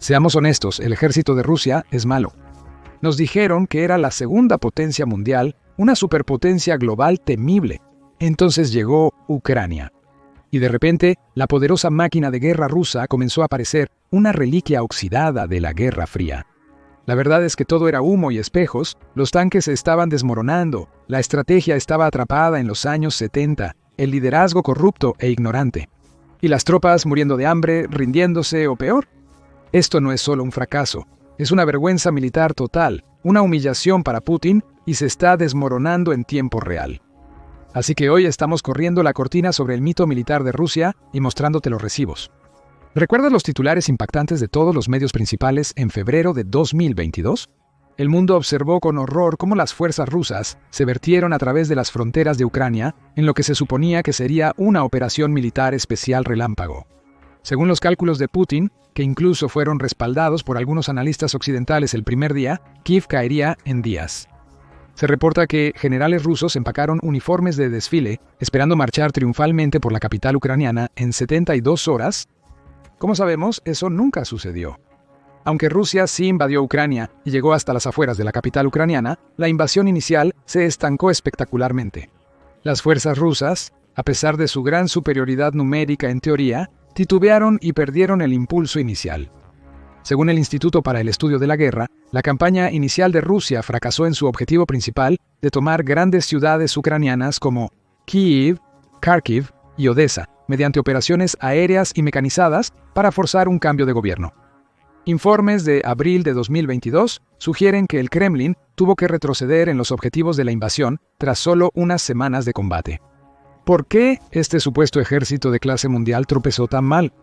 Seamos honestos, el ejército de Rusia es malo. Nos dijeron que era la segunda potencia mundial, una superpotencia global temible. Entonces llegó Ucrania. Y de repente, la poderosa máquina de guerra rusa comenzó a parecer una reliquia oxidada de la Guerra Fría. La verdad es que todo era humo y espejos, los tanques se estaban desmoronando, la estrategia estaba atrapada en los años 70, el liderazgo corrupto e ignorante. Y las tropas muriendo de hambre, rindiéndose o peor. Esto no es solo un fracaso, es una vergüenza militar total, una humillación para Putin y se está desmoronando en tiempo real. Así que hoy estamos corriendo la cortina sobre el mito militar de Rusia y mostrándote los recibos. ¿Recuerdas los titulares impactantes de todos los medios principales en febrero de 2022? El mundo observó con horror cómo las fuerzas rusas se vertieron a través de las fronteras de Ucrania en lo que se suponía que sería una operación militar especial relámpago. Según los cálculos de Putin, que incluso fueron respaldados por algunos analistas occidentales el primer día, Kiev caería en días. Se reporta que generales rusos empacaron uniformes de desfile, esperando marchar triunfalmente por la capital ucraniana en 72 horas. Como sabemos, eso nunca sucedió. Aunque Rusia sí invadió Ucrania y llegó hasta las afueras de la capital ucraniana, la invasión inicial se estancó espectacularmente. Las fuerzas rusas, a pesar de su gran superioridad numérica en teoría, titubearon y perdieron el impulso inicial. Según el Instituto para el Estudio de la Guerra, la campaña inicial de Rusia fracasó en su objetivo principal de tomar grandes ciudades ucranianas como Kyiv, Kharkiv y Odessa, mediante operaciones aéreas y mecanizadas para forzar un cambio de gobierno. Informes de abril de 2022 sugieren que el Kremlin tuvo que retroceder en los objetivos de la invasión tras solo unas semanas de combate. ¿Por qué este supuesto ejército de clase mundial tropezó tan mal?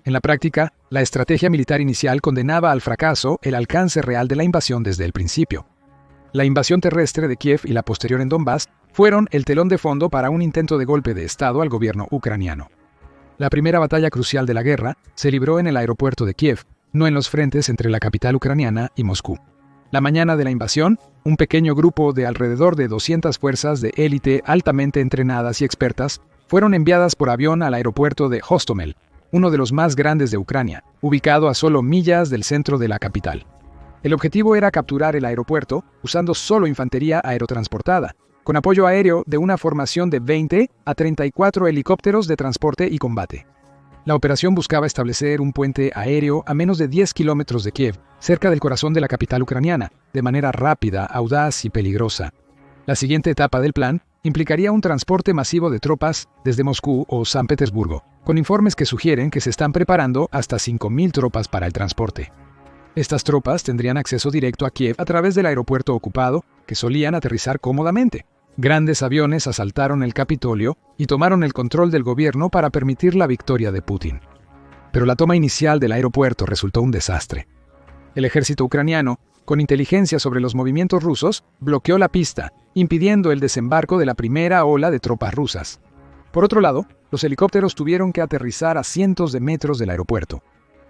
En la práctica, la estrategia militar inicial condenaba al fracaso el alcance real de la invasión desde el principio. La invasión terrestre de Kiev y la posterior en Donbass fueron el telón de fondo para un intento de golpe de Estado al gobierno ucraniano. La primera batalla crucial de la guerra se libró en el aeropuerto de Kiev, no en los frentes entre la capital ucraniana y Moscú. La mañana de la invasión, un pequeño grupo de alrededor de 200 fuerzas de élite altamente entrenadas y expertas fueron enviadas por avión al aeropuerto de Hostomel, uno de los más grandes de Ucrania, ubicado a solo millas del centro de la capital. El objetivo era capturar el aeropuerto usando solo infantería aerotransportada, con apoyo aéreo de una formación de 20 a 34 helicópteros de transporte y combate. La operación buscaba establecer un puente aéreo a menos de 10 kilómetros de Kiev, cerca del corazón de la capital ucraniana, de manera rápida, audaz y peligrosa. La siguiente etapa del plan implicaría un transporte masivo de tropas desde Moscú o San Petersburgo, con informes que sugieren que se están preparando hasta 5.000 tropas para el transporte. Estas tropas tendrían acceso directo a Kiev a través del aeropuerto ocupado, que solían aterrizar cómodamente. Grandes aviones asaltaron el Capitolio y tomaron el control del gobierno para permitir la victoria de Putin. Pero la toma inicial del aeropuerto resultó un desastre. El ejército ucraniano, con inteligencia sobre los movimientos rusos, bloqueó la pista, impidiendo el desembarco de la primera ola de tropas rusas. Por otro lado, los helicópteros tuvieron que aterrizar a cientos de metros del aeropuerto.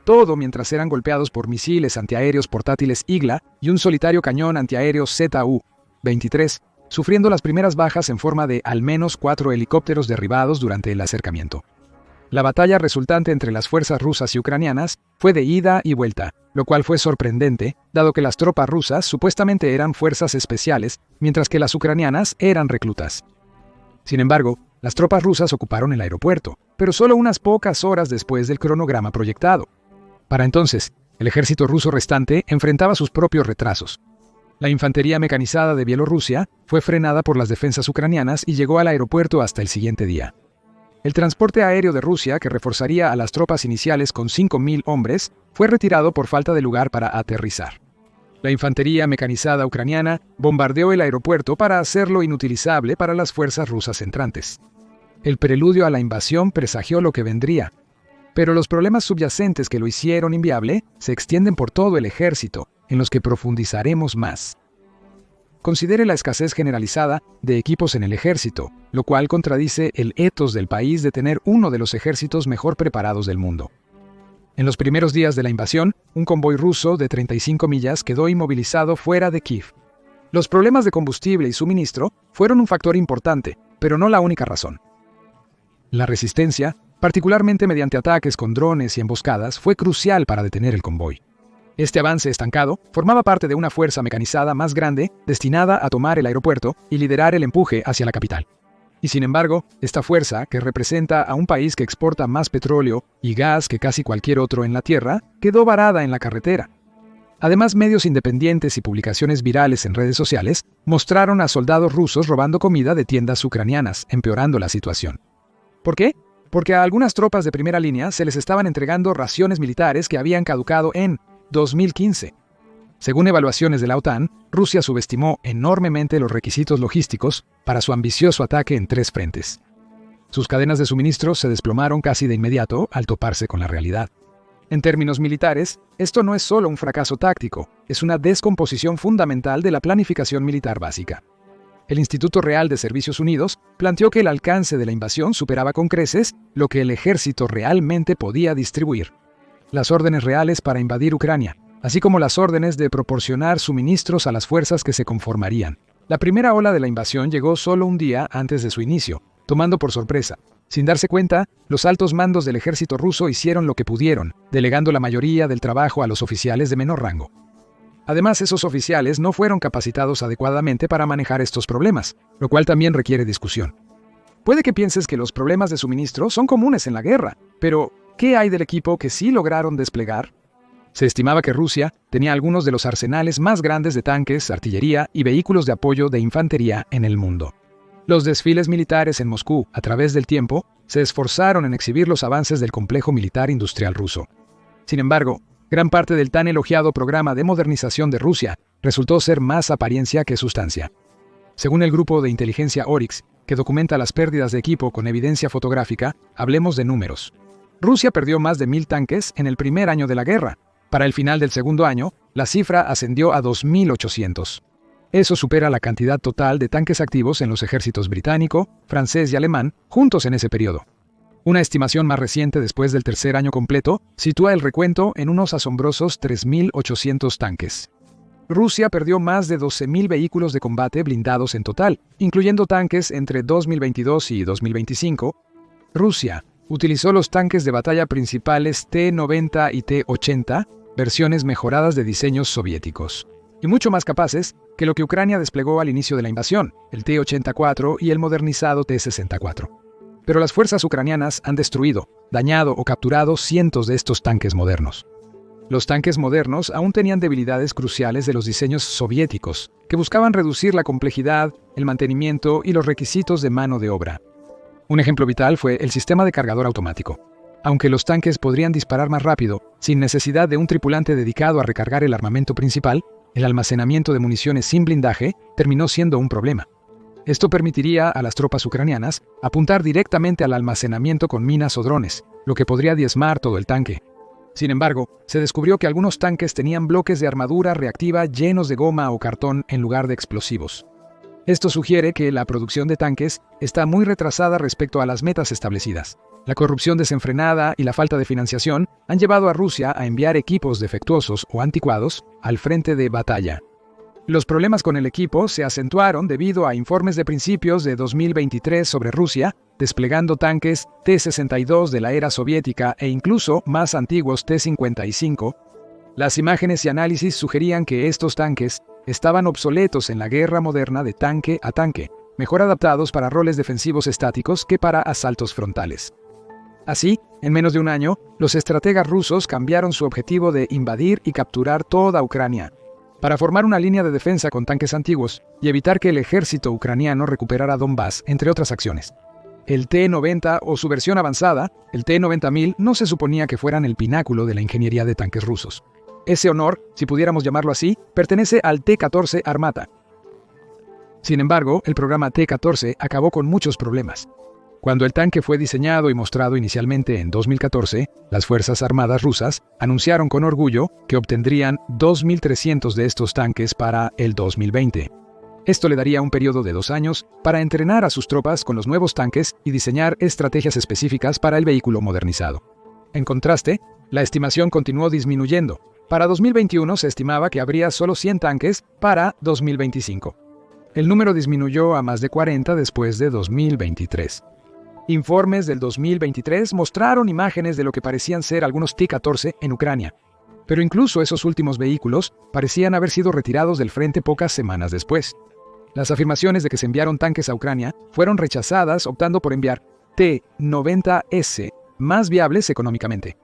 Todo mientras eran golpeados por misiles antiaéreos portátiles Igla y un solitario cañón antiaéreo ZU-23, sufriendo las primeras bajas en forma de al menos 4 helicópteros derribados durante el acercamiento. La batalla resultante entre las fuerzas rusas y ucranianas fue de ida y vuelta, lo cual fue sorprendente, dado que las tropas rusas supuestamente eran fuerzas especiales, mientras que las ucranianas eran reclutas. Sin embargo, las tropas rusas ocuparon el aeropuerto, pero solo unas pocas horas después del cronograma proyectado. Para entonces, el ejército ruso restante enfrentaba sus propios retrasos. La infantería mecanizada de Bielorrusia fue frenada por las defensas ucranianas y llegó al aeropuerto hasta el siguiente día. El transporte aéreo de Rusia, que reforzaría a las tropas iniciales con 5.000 hombres, fue retirado por falta de lugar para aterrizar. La infantería mecanizada ucraniana bombardeó el aeropuerto para hacerlo inutilizable para las fuerzas rusas entrantes. El preludio a la invasión presagió lo que vendría. Pero los problemas subyacentes que lo hicieron inviable se extienden por todo el ejército, en los que profundizaremos más. Considere la escasez generalizada de equipos en el ejército, lo cual contradice el ethos del país de tener uno de los ejércitos mejor preparados del mundo. En los primeros días de la invasión, un convoy ruso de 35 millas quedó inmovilizado fuera de Kiev. Los problemas de combustible y suministro fueron un factor importante, pero no la única razón. La resistencia particularmente mediante ataques con drones y emboscadas, fue crucial para detener el convoy. Este avance estancado formaba parte de una fuerza mecanizada más grande destinada a tomar el aeropuerto y liderar el empuje hacia la capital. Y sin embargo, esta fuerza, que representa a un país que exporta más petróleo y gas que casi cualquier otro en la Tierra, quedó varada en la carretera. Además, medios independientes y publicaciones virales en redes sociales mostraron a soldados rusos robando comida de tiendas ucranianas, empeorando la situación. ¿Por qué? Porque a algunas tropas de primera línea se les estaban entregando raciones militares que habían caducado en 2015. Según evaluaciones de la OTAN, Rusia subestimó enormemente los requisitos logísticos para su ambicioso ataque en 3 frentes. Sus cadenas de suministro se desplomaron casi de inmediato al toparse con la realidad. En términos militares, esto no es solo un fracaso táctico, es una descomposición fundamental de la planificación militar básica. El Instituto Real de Servicios Unidos planteó que el alcance de la invasión superaba con creces lo que el ejército realmente podía distribuir. Las órdenes reales para invadir Ucrania, así como las órdenes de proporcionar suministros a las fuerzas que se conformarían. La primera ola de la invasión llegó solo un día antes de su inicio, tomando por sorpresa. Sin darse cuenta, los altos mandos del ejército ruso hicieron lo que pudieron, delegando la mayoría del trabajo a los oficiales de menor rango. Además, esos oficiales no fueron capacitados adecuadamente para manejar estos problemas, lo cual también requiere discusión. Puede que pienses que los problemas de suministro son comunes en la guerra, pero ¿qué hay del equipo que sí lograron desplegar? Se estimaba que Rusia tenía algunos de los arsenales más grandes de tanques, artillería y vehículos de apoyo de infantería en el mundo. Los desfiles militares en Moscú, a través del tiempo, se esforzaron en exhibir los avances del complejo militar industrial ruso. Sin embargo, gran parte del tan elogiado programa de modernización de Rusia resultó ser más apariencia que sustancia. Según el grupo de inteligencia Oryx, que documenta las pérdidas de equipo con evidencia fotográfica, hablemos de números. Rusia perdió más de 1.000 tanques en el primer año de la guerra. Para el final del segundo año, la cifra ascendió a 2.800. Eso supera la cantidad total de tanques activos en los ejércitos británico, francés y alemán juntos en ese periodo. Una estimación más reciente después del tercer año completo sitúa el recuento en unos asombrosos 3.800 tanques. Rusia perdió más de 12.000 vehículos de combate blindados en total, incluyendo tanques entre 2022 y 2025. Rusia utilizó los tanques de batalla principales T-90 y T-80, versiones mejoradas de diseños soviéticos, y mucho más capaces que lo que Ucrania desplegó al inicio de la invasión, el T-84 y el modernizado T-64. Pero las fuerzas ucranianas han destruido, dañado o capturado cientos de estos tanques modernos. Los tanques modernos aún tenían debilidades cruciales de los diseños soviéticos, que buscaban reducir la complejidad, el mantenimiento y los requisitos de mano de obra. Un ejemplo vital fue el sistema de cargador automático. Aunque los tanques podrían disparar más rápido, sin necesidad de un tripulante dedicado a recargar el armamento principal, el almacenamiento de municiones sin blindaje terminó siendo un problema. Esto permitiría a las tropas ucranianas apuntar directamente al almacenamiento con minas o drones, lo que podría diezmar todo el tanque. Sin embargo, se descubrió que algunos tanques tenían bloques de armadura reactiva llenos de goma o cartón en lugar de explosivos. Esto sugiere que la producción de tanques está muy retrasada respecto a las metas establecidas. La corrupción desenfrenada y la falta de financiación han llevado a Rusia a enviar equipos defectuosos o anticuados al frente de batalla. Los problemas con el equipo se acentuaron debido a informes de principios de 2023 sobre Rusia, desplegando tanques T-62 de la era soviética e incluso más antiguos T-55. Las imágenes y análisis sugerían que estos tanques estaban obsoletos en la guerra moderna de tanque a tanque, mejor adaptados para roles defensivos estáticos que para asaltos frontales. Así, en menos de un año, los estrategas rusos cambiaron su objetivo de invadir y capturar toda Ucrania, para formar una línea de defensa con tanques antiguos y evitar que el ejército ucraniano recuperara Donbass, entre otras acciones. El T-90 o su versión avanzada, el T-90000, no se suponía que fueran el pináculo de la ingeniería de tanques rusos. Ese honor, si pudiéramos llamarlo así, pertenece al T-14 Armata. Sin embargo, el programa T-14 acabó con muchos problemas. Cuando el tanque fue diseñado y mostrado inicialmente en 2014, las Fuerzas Armadas rusas anunciaron con orgullo que obtendrían 2.300 de estos tanques para el 2020. Esto le daría un periodo de 2 años para entrenar a sus tropas con los nuevos tanques y diseñar estrategias específicas para el vehículo modernizado. En contraste, la estimación continuó disminuyendo. Para 2021 se estimaba que habría solo 100 tanques para 2025. El número disminuyó a más de 40 después de 2023. Informes del 2023 mostraron imágenes de lo que parecían ser algunos T-14 en Ucrania, pero incluso esos últimos vehículos parecían haber sido retirados del frente pocas semanas después. Las afirmaciones de que se enviaron tanques a Ucrania fueron rechazadas, optando por enviar T-90S, más viables económicamente.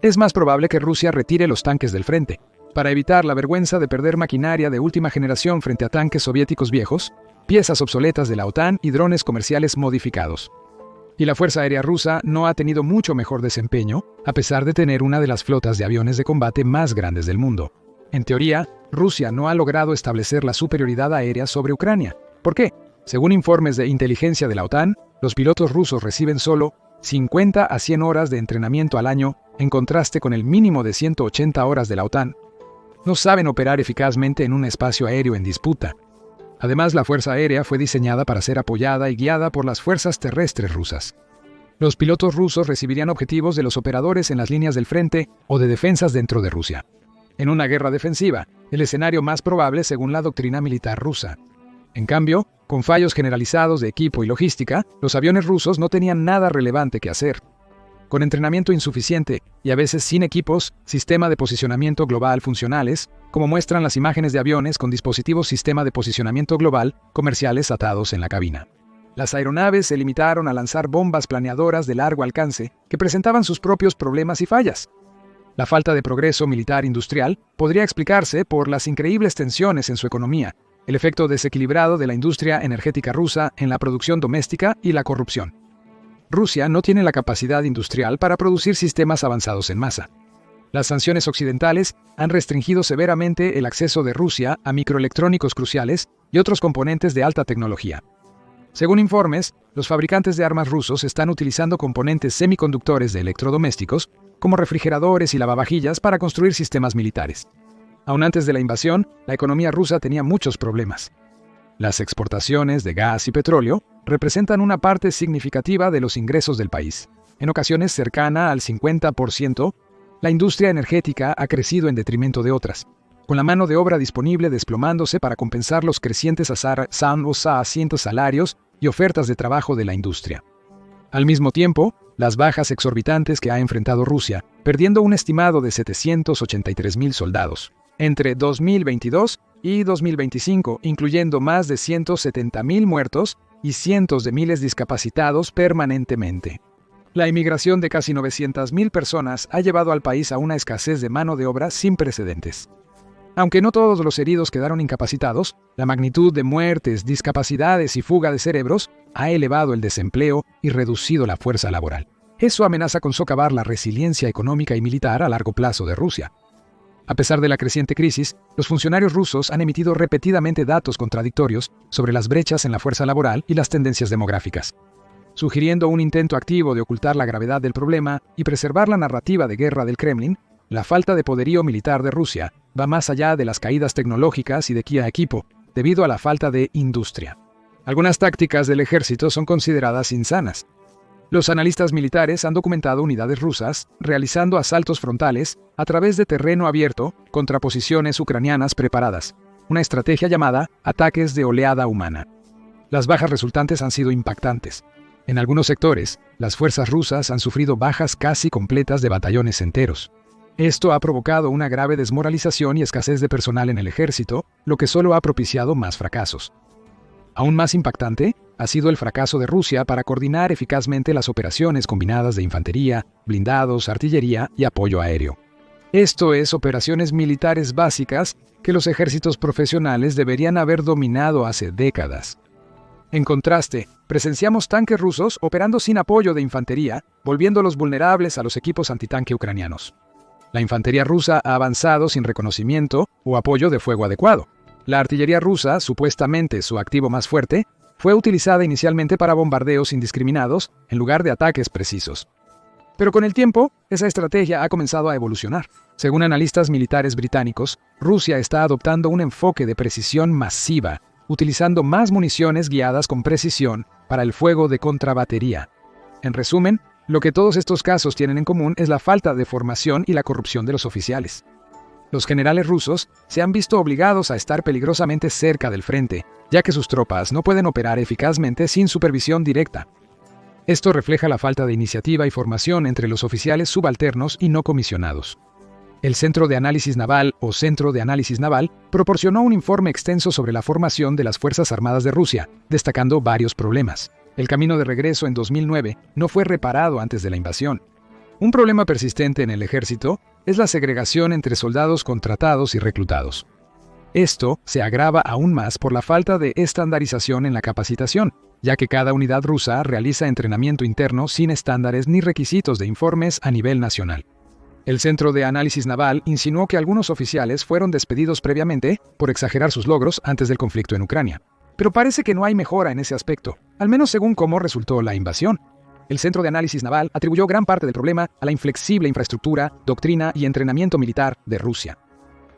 Es más probable que Rusia retire los tanques del frente, para evitar la vergüenza de perder maquinaria de última generación frente a tanques soviéticos viejos, piezas obsoletas de la OTAN y drones comerciales modificados. Y la Fuerza Aérea Rusa no ha tenido mucho mejor desempeño, a pesar de tener una de las flotas de aviones de combate más grandes del mundo. En teoría, Rusia no ha logrado establecer la superioridad aérea sobre Ucrania. ¿Por qué? Según informes de inteligencia de la OTAN, los pilotos rusos reciben solo 50 a 100 horas de entrenamiento al año, en contraste con el mínimo de 180 horas de la OTAN. No saben operar eficazmente en un espacio aéreo en disputa. Además, la Fuerza Aérea fue diseñada para ser apoyada y guiada por las fuerzas terrestres rusas. Los pilotos rusos recibirían objetivos de los operadores en las líneas del frente o de defensas dentro de Rusia. En una guerra defensiva, el escenario más probable según la doctrina militar rusa. En cambio, con fallos generalizados de equipo y logística, los aviones rusos no tenían nada relevante que hacer. Con entrenamiento insuficiente y a veces sin equipos, sistema de posicionamiento global funcionales, como muestran las imágenes de aviones con dispositivos sistema de posicionamiento global comerciales atados en la cabina. Las aeronaves se limitaron a lanzar bombas planeadoras de largo alcance que presentaban sus propios problemas y fallas. La falta de progreso militar industrial podría explicarse por las increíbles tensiones en su economía, el efecto desequilibrado de la industria energética rusa en la producción doméstica y la corrupción. Rusia no tiene la capacidad industrial para producir sistemas avanzados en masa. Las sanciones occidentales han restringido severamente el acceso de Rusia a microelectrónicos cruciales y otros componentes de alta tecnología. Según informes, los fabricantes de armas rusos están utilizando componentes semiconductores de electrodomésticos, como refrigeradores y lavavajillas, para construir sistemas militares. Aún antes de la invasión, la economía rusa tenía muchos problemas. Las exportaciones de gas y petróleo representan una parte significativa de los ingresos del país. En ocasiones cercana al 50%, la industria energética ha crecido en detrimento de otras, con la mano de obra disponible desplomándose para compensar los crecientes asientos salarios y ofertas de trabajo de la industria. Al mismo tiempo, las bajas exorbitantes que ha enfrentado Rusia, perdiendo un estimado de 783,000 soldados entre 2022 y 2025, incluyendo más de 170,000 muertos y cientos de miles discapacitados permanentemente. La inmigración de casi 900,000 personas ha llevado al país a una escasez de mano de obra sin precedentes. Aunque no todos los heridos quedaron incapacitados, la magnitud de muertes, discapacidades y fuga de cerebros ha elevado el desempleo y reducido la fuerza laboral. Eso amenaza con socavar la resiliencia económica y militar a largo plazo de Rusia. A pesar de la creciente crisis, los funcionarios rusos han emitido repetidamente datos contradictorios sobre las brechas en la fuerza laboral y las tendencias demográficas, sugiriendo un intento activo de ocultar la gravedad del problema y preservar la narrativa de guerra del Kremlin. La falta de poderío militar de Rusia va más allá de las caídas tecnológicas y de equipo, debido a la falta de industria. Algunas tácticas del ejército son consideradas insanas. Los analistas militares han documentado unidades rusas realizando asaltos frontales a través de terreno abierto contra posiciones ucranianas preparadas, una estrategia llamada ataques de oleada humana. Las bajas resultantes han sido impactantes. En algunos sectores, las fuerzas rusas han sufrido bajas casi completas de batallones enteros. Esto ha provocado una grave desmoralización y escasez de personal en el ejército, lo que solo ha propiciado más fracasos. Aún más impactante ha sido el fracaso de Rusia para coordinar eficazmente las operaciones combinadas de infantería, blindados, artillería y apoyo aéreo. Esto es, operaciones militares básicas que los ejércitos profesionales deberían haber dominado hace décadas. En contraste, presenciamos tanques rusos operando sin apoyo de infantería, volviéndolos vulnerables a los equipos antitanque ucranianos. La infantería rusa ha avanzado sin reconocimiento o apoyo de fuego adecuado. La artillería rusa, supuestamente su activo más fuerte, fue utilizada inicialmente para bombardeos indiscriminados en lugar de ataques precisos. Pero con el tiempo, esa estrategia ha comenzado a evolucionar. Según analistas militares británicos, Rusia está adoptando un enfoque de precisión masiva, utilizando más municiones guiadas con precisión para el fuego de contrabatería. En resumen, lo que todos estos casos tienen en común es la falta de formación y la corrupción de los oficiales. Los generales rusos se han visto obligados a estar peligrosamente cerca del frente, ya que sus tropas no pueden operar eficazmente sin supervisión directa. Esto refleja la falta de iniciativa y formación entre los oficiales subalternos y no comisionados. El Centro de Análisis Naval o Centro de Análisis Naval proporcionó un informe extenso sobre la formación de las Fuerzas Armadas de Rusia, destacando varios problemas. El camino de regreso en 2009 no fue reparado antes de la invasión. Un problema persistente en el ejército es la segregación entre soldados contratados y reclutados. Esto se agrava aún más por la falta de estandarización en la capacitación, ya que cada unidad rusa realiza entrenamiento interno sin estándares ni requisitos de informes a nivel nacional. El Centro de Análisis Naval insinuó que algunos oficiales fueron despedidos previamente por exagerar sus logros antes del conflicto en Ucrania. Pero parece que no hay mejora en ese aspecto, al menos según cómo resultó la invasión. El Centro de Análisis Naval atribuyó gran parte del problema a la inflexible infraestructura, doctrina y entrenamiento militar de Rusia.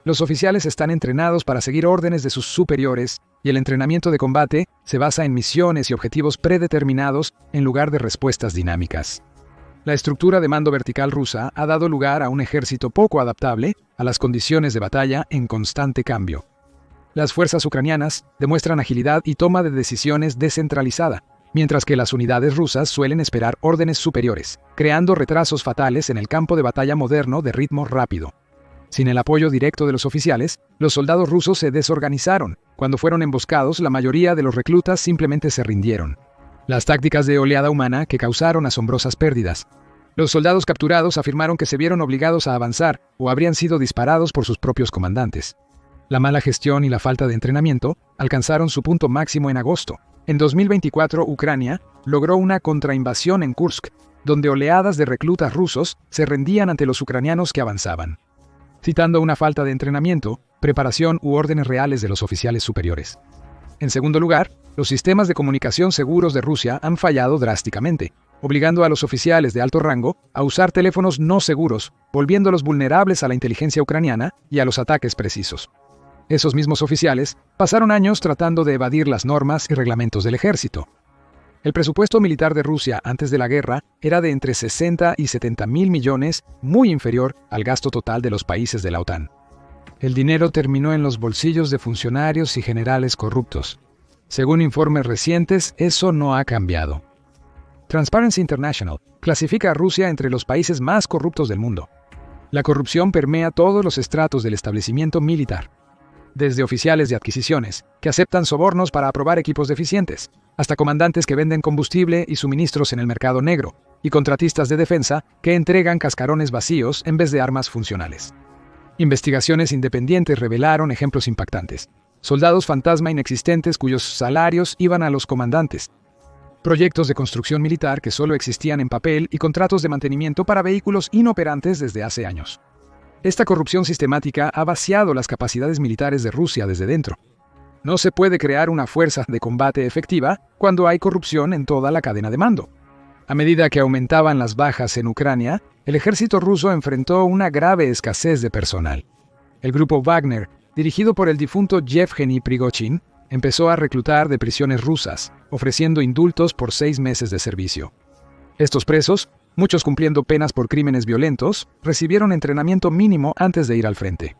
Los oficiales están entrenados para seguir órdenes de sus superiores y el entrenamiento de combate se basa en misiones y objetivos predeterminados en lugar de respuestas dinámicas. La estructura de mando vertical rusa ha dado lugar a un ejército poco adaptable a las condiciones de batalla en constante cambio. Las fuerzas ucranianas demuestran agilidad y toma de decisiones descentralizada, mientras que las unidades rusas suelen esperar órdenes superiores, creando retrasos fatales en el campo de batalla moderno de ritmo rápido. Sin el apoyo directo de los oficiales, los soldados rusos se desorganizaron. Cuando fueron emboscados, la mayoría de los reclutas simplemente se rindieron. Las tácticas de oleada humana que causaron asombrosas pérdidas. Los soldados capturados afirmaron que se vieron obligados a avanzar o habrían sido disparados por sus propios comandantes. La mala gestión y la falta de entrenamiento alcanzaron su punto máximo en agosto. En 2024, Ucrania logró una contrainvasión en Kursk, donde oleadas de reclutas rusos se rendían ante los ucranianos que avanzaban, citando una falta de entrenamiento, preparación u órdenes reales de los oficiales superiores. En segundo lugar, los sistemas de comunicación seguros de Rusia han fallado drásticamente, obligando a los oficiales de alto rango a usar teléfonos no seguros, volviéndolos vulnerables a la inteligencia ucraniana y a los ataques precisos. Esos mismos oficiales pasaron años tratando de evadir las normas y reglamentos del ejército. El presupuesto militar de Rusia antes de la guerra era de entre 60 y 70 mil millones, muy inferior al gasto total de los países de la OTAN. El dinero terminó en los bolsillos de funcionarios y generales corruptos. Según informes recientes, eso no ha cambiado. Transparency International clasifica a Rusia entre los países más corruptos del mundo. La corrupción permea todos los estratos del establecimiento militar, desde oficiales de adquisiciones, que aceptan sobornos para aprobar equipos deficientes, hasta comandantes que venden combustible y suministros en el mercado negro, y contratistas de defensa que entregan cascarones vacíos en vez de armas funcionales. Investigaciones independientes revelaron ejemplos impactantes. Soldados fantasma inexistentes cuyos salarios iban a los comandantes. Proyectos de construcción militar que solo existían en papel y contratos de mantenimiento para vehículos inoperantes desde hace años. Esta corrupción sistemática ha vaciado las capacidades militares de Rusia desde dentro. No se puede crear una fuerza de combate efectiva cuando hay corrupción en toda la cadena de mando. A medida que aumentaban las bajas en Ucrania, el ejército ruso enfrentó una grave escasez de personal. El grupo Wagner, dirigido por el difunto Yevgeny Prigozhin, empezó a reclutar de prisiones rusas, ofreciendo indultos por 6 meses de servicio. Estos presos, muchos cumpliendo penas por crímenes violentos, recibieron entrenamiento mínimo antes de ir al frente.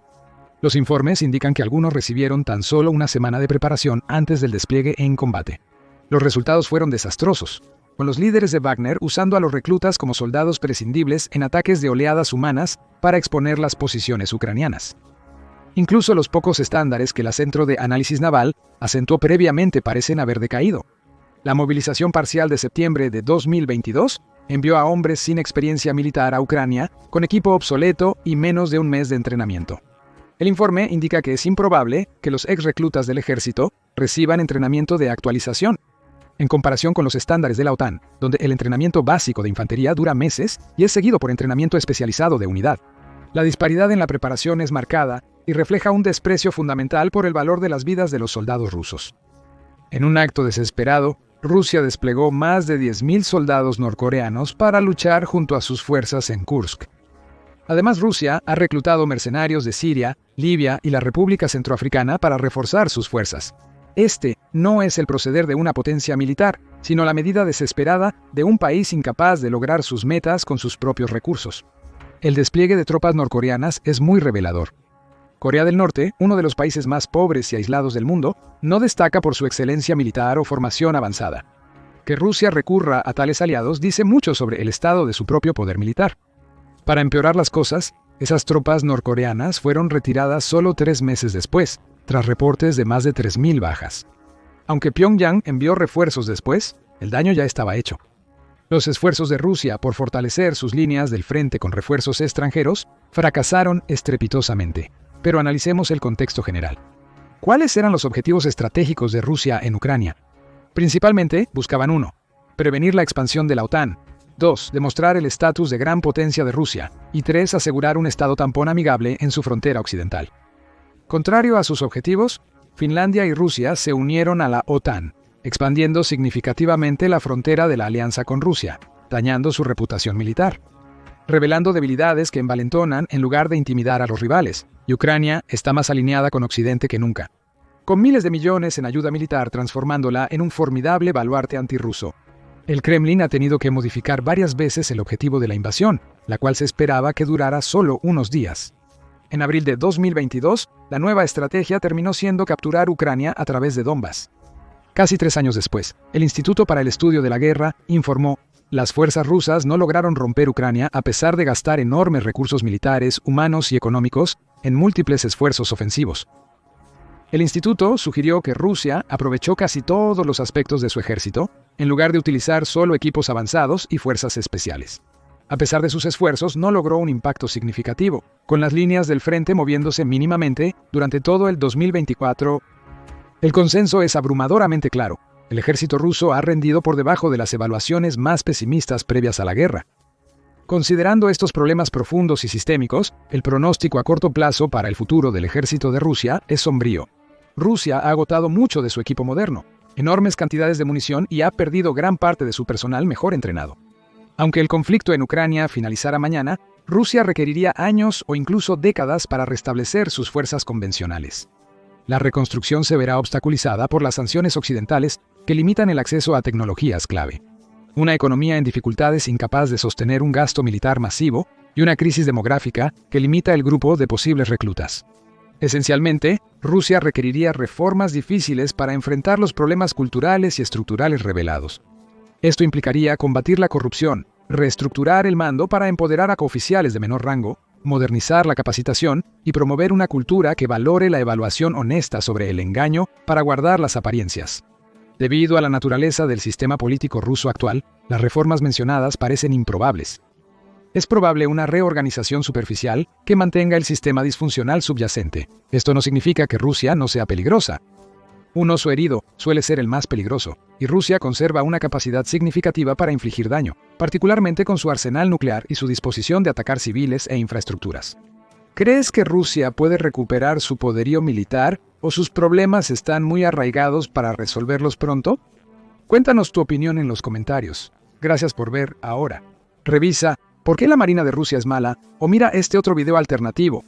Los informes indican que algunos recibieron tan solo una semana de preparación antes del despliegue en combate. Los resultados fueron desastrosos, con los líderes de Wagner usando a los reclutas como soldados prescindibles en ataques de oleadas humanas para exponer las posiciones ucranianas. Incluso los pocos estándares que el Centro de Análisis Naval asentó previamente parecen haber decaído. La movilización parcial de septiembre de 2022 envió a hombres sin experiencia militar a Ucrania con equipo obsoleto y menos de un mes de entrenamiento. El informe indica que es improbable que los ex-reclutas del ejército reciban entrenamiento de actualización, en comparación con los estándares de la OTAN, donde el entrenamiento básico de infantería dura meses y es seguido por entrenamiento especializado de unidad. La disparidad en la preparación es marcada y refleja un desprecio fundamental por el valor de las vidas de los soldados rusos. En un acto desesperado, Rusia desplegó más de 10.000 soldados norcoreanos para luchar junto a sus fuerzas en Kursk. Además, Rusia ha reclutado mercenarios de Siria, Libia y la República Centroafricana para reforzar sus fuerzas. Este no es el proceder de una potencia militar, sino la medida desesperada de un país incapaz de lograr sus metas con sus propios recursos. El despliegue de tropas norcoreanas es muy revelador. Corea del Norte, uno de los países más pobres y aislados del mundo, no destaca por su excelencia militar o formación avanzada. Que Rusia recurra a tales aliados dice mucho sobre el estado de su propio poder militar. Para empeorar las cosas, esas tropas norcoreanas fueron retiradas solo 3 meses después, tras reportes de más de 3.000 bajas. Aunque Pyongyang envió refuerzos después, el daño ya estaba hecho. Los esfuerzos de Rusia por fortalecer sus líneas del frente con refuerzos extranjeros fracasaron estrepitosamente. Pero analicemos el contexto general. ¿Cuáles eran los objetivos estratégicos de Rusia en Ucrania? Principalmente buscaban 1. Prevenir la expansión de la OTAN. 2. Demostrar el estatus de gran potencia de Rusia. Y 3. Asegurar un estado tampón amigable en su frontera occidental. Contrario a sus objetivos, Finlandia y Rusia se unieron a la OTAN, expandiendo significativamente la frontera de la alianza con Rusia, dañando su reputación militar, revelando debilidades que envalentonan en lugar de intimidar a los rivales, y Ucrania está más alineada con Occidente que nunca, con miles de millones en ayuda militar transformándola en un formidable baluarte antirruso. El Kremlin ha tenido que modificar varias veces el objetivo de la invasión, la cual se esperaba que durara solo unos días. En abril de 2022, la nueva estrategia terminó siendo capturar Ucrania a través de Donbass. Casi 3 años después, el Instituto para el Estudio de la Guerra informó: las fuerzas rusas no lograron romper Ucrania a pesar de gastar enormes recursos militares, humanos y económicos en múltiples esfuerzos ofensivos. El instituto sugirió que Rusia aprovechó casi todos los aspectos de su ejército, en lugar de utilizar solo equipos avanzados y fuerzas especiales. A pesar de sus esfuerzos, no logró un impacto significativo, con las líneas del frente moviéndose mínimamente durante todo el 2024. El consenso es abrumadoramente claro. El ejército ruso ha rendido por debajo de las evaluaciones más pesimistas previas a la guerra. Considerando estos problemas profundos y sistémicos, el pronóstico a corto plazo para el futuro del ejército de Rusia es sombrío. Rusia ha agotado mucho de su equipo moderno, enormes cantidades de munición y ha perdido gran parte de su personal mejor entrenado. Aunque el conflicto en Ucrania finalizara mañana, Rusia requeriría años o incluso décadas para restablecer sus fuerzas convencionales. La reconstrucción se verá obstaculizada por las sanciones occidentales que limitan el acceso a tecnologías clave. Una economía en dificultades incapaz de sostener un gasto militar masivo y una crisis demográfica que limita el grupo de posibles reclutas. Esencialmente, Rusia requeriría reformas difíciles para enfrentar los problemas culturales y estructurales revelados. Esto implicaría combatir la corrupción, reestructurar el mando para empoderar a cooficiales de menor rango, modernizar la capacitación y promover una cultura que valore la evaluación honesta sobre el engaño para guardar las apariencias. Debido a la naturaleza del sistema político ruso actual, las reformas mencionadas parecen improbables. Es probable una reorganización superficial que mantenga el sistema disfuncional subyacente. Esto no significa que Rusia no sea peligrosa. Un oso herido suele ser el más peligroso, y Rusia conserva una capacidad significativa para infligir daño, particularmente con su arsenal nuclear y su disposición de atacar civiles e infraestructuras. ¿Crees que Rusia puede recuperar su poderío militar o sus problemas están muy arraigados para resolverlos pronto? Cuéntanos tu opinión en los comentarios. Gracias por ver ahora. Revisa ¿por qué la Marina de Rusia es mala? O mira este otro video alternativo,